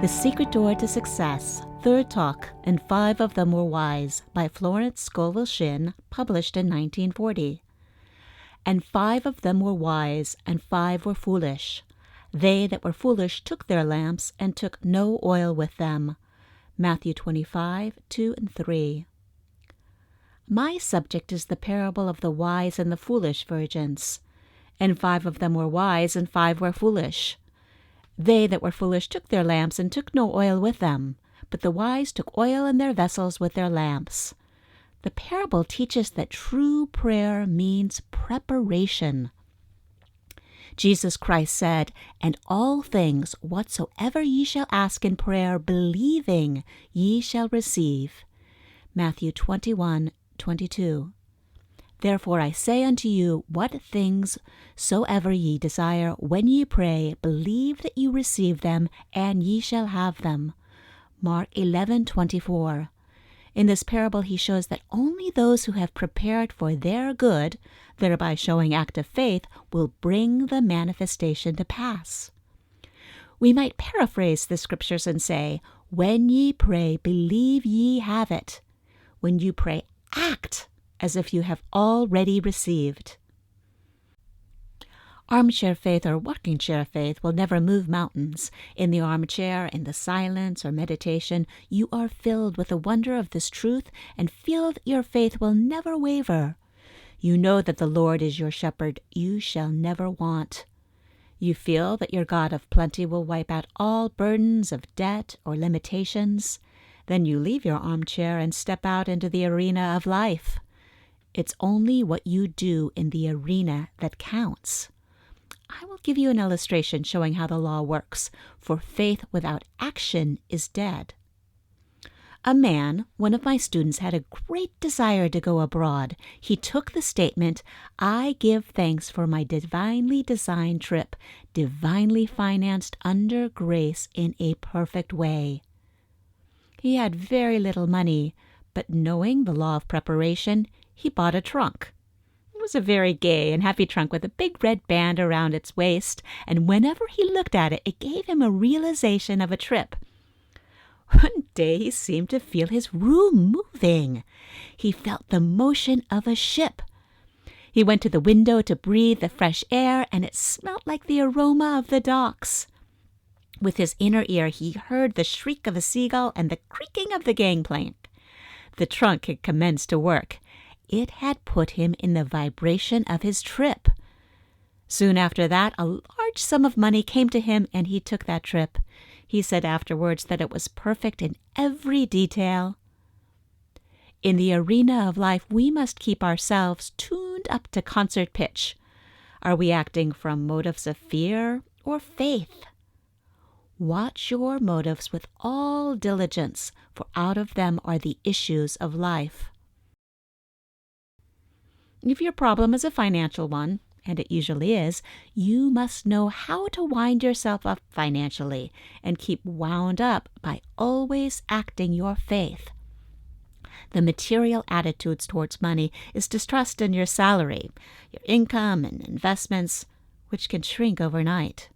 The Secret Door to Success, Third Talk, and 5 of Them Were Wise by Florence Scovel Shinn, published in 1940. And 5 of them were wise, and 5 were foolish. They that were foolish took their lamps, and took no oil with them. Matthew 25, 2 and 3. My subject is the parable of the wise and the foolish virgins. And 5 of them were wise, and 5 were foolish. They that were foolish took their lamps, and took no oil with them. But the wise took oil in their vessels with their lamps. The parable teaches that true prayer means preparation. Jesus Christ said, "And all things whatsoever ye shall ask in prayer, believing, ye shall receive." Matthew 21:22. Therefore I say unto you, what things soever ye desire, when ye pray, believe that ye receive them, and ye shall have them. Mark 11:24. In this parable he shows that only those who have prepared for their good, thereby showing active faith, will bring the manifestation to pass. We might paraphrase the scriptures and say, when ye pray, believe ye have it. When you pray, act as if you have already received. Armchair faith or rocking chair faith will never move mountains. In the armchair, in the silence or meditation, you are filled with the wonder of this truth and feel that your faith will never waver. You know that the Lord is your shepherd. You shall never want. You feel that your God of plenty will wipe out all burdens of debt or limitations. Then you leave your armchair and step out into the arena of life. It's only what you do in the arena that counts. I will give you an illustration showing how the law works, for faith without action is dead. A man, one of my students, had a great desire to go abroad. He took the statement, "I give thanks for my divinely designed trip, divinely financed under grace in a perfect way." He had very little money, but knowing the law of preparation, he bought a trunk. It was a very gay and happy trunk with a big red band around its waist, and whenever he looked at it, it gave him a realization of a trip. One day he seemed to feel his room moving. He felt the motion of a ship. He went to the window to breathe the fresh air, and it smelt like the aroma of the docks. With his inner ear, he heard the shriek of a seagull and the creaking of the gangplank. The trunk had commenced to work. It had put him in the vibration of his trip. Soon after that, a large sum of money came to him, and he took that trip. He said afterwards that it was perfect in every detail. In the arena of life, we must keep ourselves tuned up to concert pitch. Are we acting from motives of fear or faith? Watch your motives with all diligence, for out of them are the issues of life. If your problem is a financial one, and it usually is, you must know how to wind yourself up financially and keep wound up by always acting your faith. The material attitudes towards money is distrust in your salary, your income and investments, which can shrink overnight.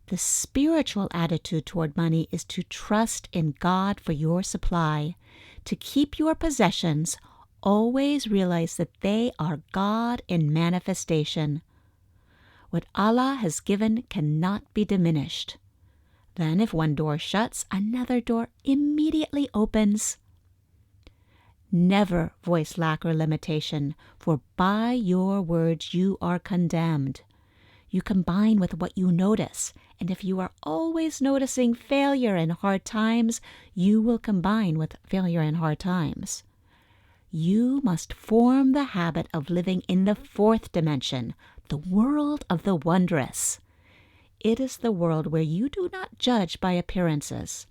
The spiritual attitude toward money is to trust in God for your supply, to keep your possessions. Always realize that they are God in manifestation. What Allah has given cannot be diminished. Then if one door shuts, another door immediately opens. Never voice lack or limitation, for by your words you are condemned. You combine with what you notice, and if you are always noticing failure and hard times, you will combine with failure and hard times. You must form the habit of living in the 4th dimension, the world of the wondrous. It is the world where you do not judge by appearances.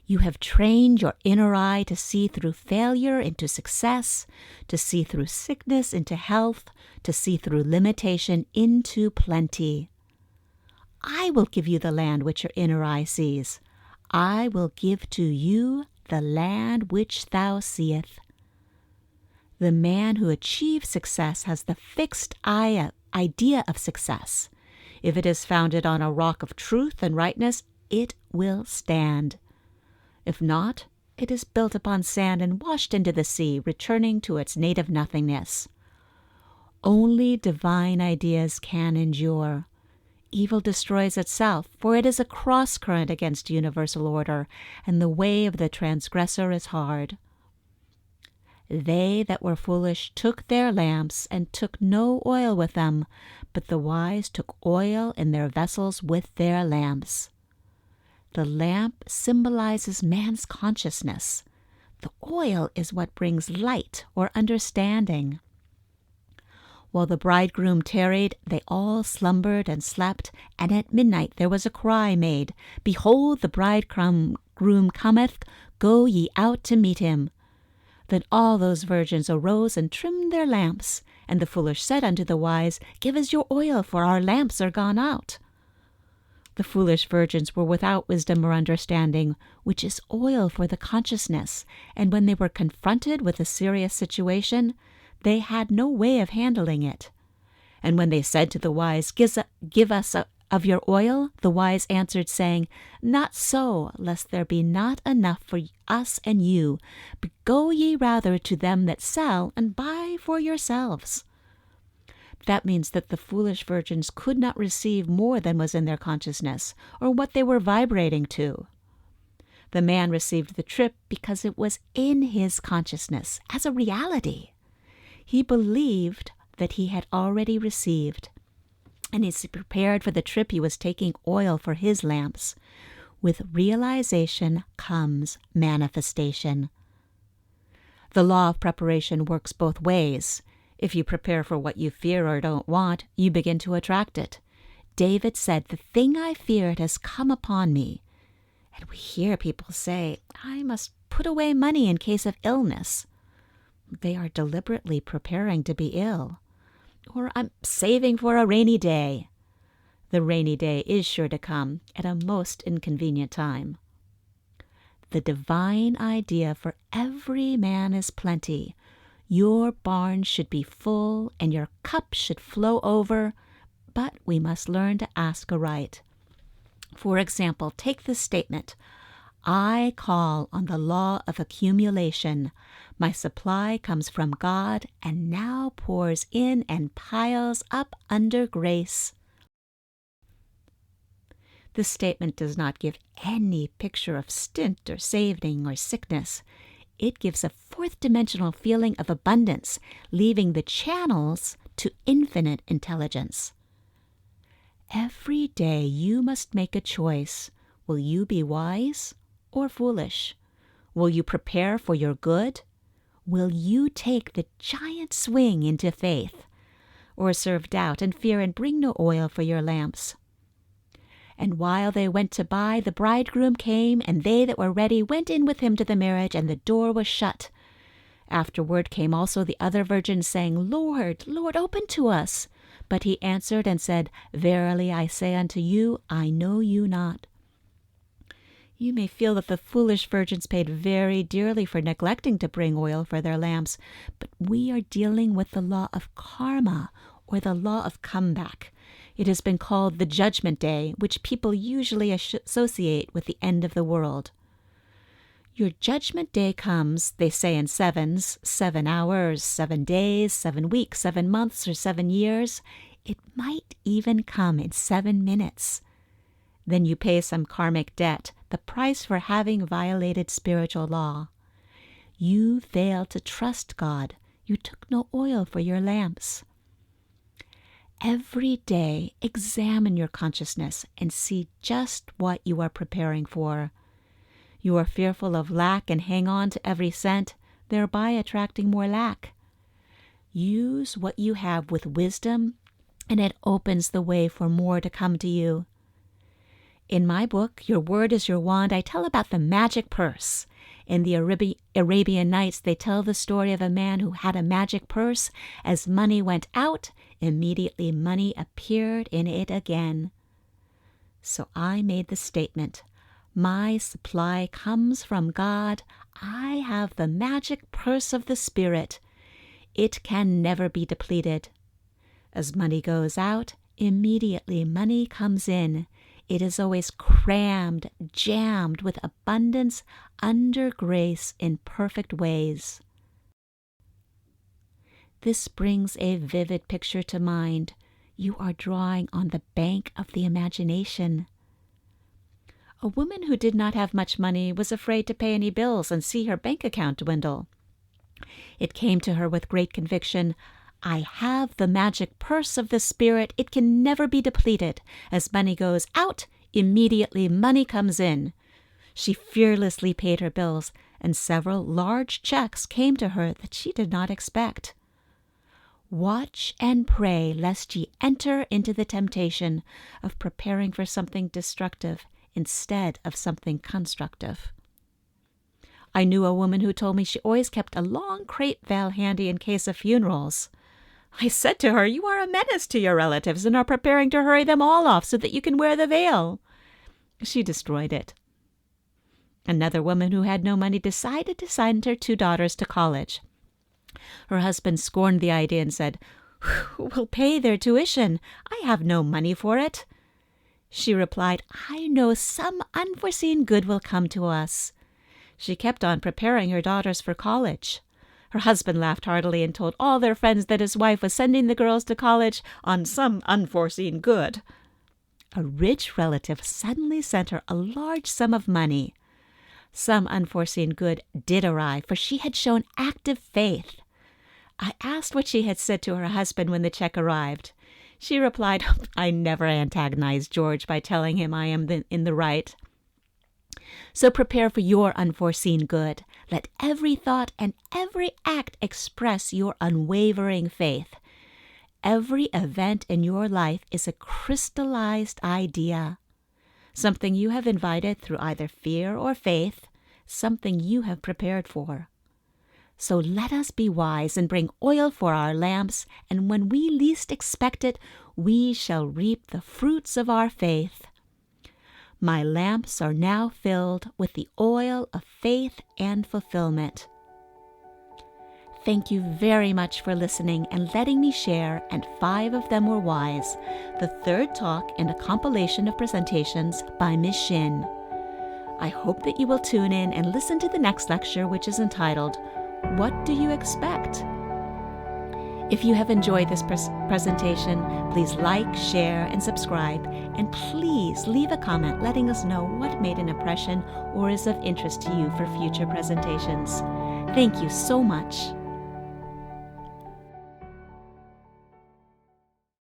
You have trained your inner eye to see through failure into success, to see through sickness into health, to see through limitation into plenty. I will give you the land which your inner eye sees. I will give to you the land which thou seest. The man who achieves success has the fixed idea of success. If it is founded on a rock of truth and rightness, it will stand. If not, it is built upon sand and washed into the sea, returning to its native nothingness. Only divine ideas can endure. Evil destroys itself, for it is a cross-current against universal order, and the way of the transgressor is hard. They that were foolish took their lamps, and took no oil with them, but the wise took oil in their vessels with their lamps. The lamp symbolizes man's consciousness. The oil is what brings light or understanding. While the bridegroom tarried, they all slumbered and slept, and at midnight there was a cry made, Behold, the bridegroom cometh, go ye out to meet him. Then all those virgins arose and trimmed their lamps. And the foolish said unto the wise, Give us your oil, for our lamps are gone out. The foolish virgins were without wisdom or understanding, which is oil for the consciousness, and when they were confronted with a serious situation, they had no way of handling it. And when they said to the wise, Give us of your oil, the wise answered, saying, Not so, lest there be not enough for us and you, but go ye rather to them that sell, and buy for yourselves. That means that the foolish virgins could not receive more than was in their consciousness, or what they were vibrating to. The man received the trip because it was in his consciousness, as a reality. He believed that he had already received, and as he prepared for the trip, he was taking oil for his lamps. With realization comes manifestation. The law of preparation works both ways. If you prepare for what you fear or don't want, you begin to attract it. David said, The thing I feared has come upon me. And we hear people say, I must put away money in case of illness. They are deliberately preparing to be ill. Or I'm saving for a rainy day. The rainy day is sure to come at a most inconvenient time. The divine idea for every man is plenty. Your barn should be full and your cup should flow over, but we must learn to ask aright. For example, take this statement, I call on the law of accumulation. My supply comes from God and now pours in and piles up under grace. This statement does not give any picture of stint or saving or sickness. It gives a fourth-dimensional feeling of abundance, leaving the channels to infinite intelligence. Every day you must make a choice. Will you be wise or foolish? Will you prepare for your good? Will you take the giant swing into faith, or serve doubt and fear and bring no oil for your lamps? And while they went to buy, the bridegroom came, and they that were ready went in with him to the marriage, and the door was shut. Afterward came also the other virgins, saying, Lord, Lord, open to us. But he answered and said, Verily I say unto you, I know you not. You may feel that the foolish virgins paid very dearly for neglecting to bring oil for their lamps, but we are dealing with the law of karma, or the law of comeback. It has been called the Judgment Day, which people usually associate with the end of the world. Your judgment day comes, they say in sevens, 7 hours, 7 days, 7 weeks, 7 months, or 7 years. It might even come in 7 minutes. Then you pay some karmic debt, the price for having violated spiritual law. You failed to trust God. You took no oil for your lamps. Every day, examine your consciousness and see just what you are preparing for. You are fearful of lack and hang on to every cent, thereby attracting more lack. Use what you have with wisdom, and it opens the way for more to come to you. In my book, Your Word is Your Wand, I tell about the magic purse. In the Arabian Nights, they tell the story of a man who had a magic purse. As money went out, immediately money appeared in it again. So I made the statement, my supply comes from God. I have the magic purse of the Spirit. It can never be depleted. As money goes out, immediately money comes in. It is always crammed, jammed with abundance under grace in perfect ways. This brings a vivid picture to mind. You are drawing on the bank of the imagination. A woman who did not have much money was afraid to pay any bills and see her bank account dwindle. It came to her with great conviction, I have the magic purse of the Spirit. It can never be depleted. As money goes out, immediately money comes in. She fearlessly paid her bills, and several large checks came to her that she did not expect. Watch and pray lest ye enter into the temptation of preparing for something destructive instead of something constructive. I knew a woman who told me she always kept a long crape veil handy in case of funerals. I said to her, you are a menace to your relatives and are preparing to hurry them all off so that you can wear the veil. She destroyed it. Another woman who had no money decided to send her 2 daughters to college. Her husband scorned the idea and said, who will pay their tuition? I have no money for it. She replied, I know some unforeseen good will come to us. She kept on preparing her daughters for college. Her husband laughed heartily and told all their friends that his wife was sending the girls to college on some unforeseen good. A rich relative suddenly sent her a large sum of money. Some unforeseen good did arrive, for she had shown active faith. I asked what she had said to her husband when the check arrived. She replied, I never antagonize George by telling him I am in the right. So prepare for your unforeseen good. Let every thought and every act express your unwavering faith. Every event in your life is a crystallized idea, something you have invited through either fear or faith, something you have prepared for. So let us be wise and bring oil for our lamps, and when we least expect it, we shall reap the fruits of our faith. My lamps are now filled with the oil of faith and fulfillment. Thank you very much for listening and letting me share, and 5 of them were wise, the 3rd talk in a compilation of presentations by Ms. Shinn. I hope that you will tune in and listen to the next lecture, which is entitled, What Do You Expect? If you have enjoyed this presentation, please like, share, and subscribe, and please leave a comment letting us know what made an impression or is of interest to you for future presentations. Thank you so much.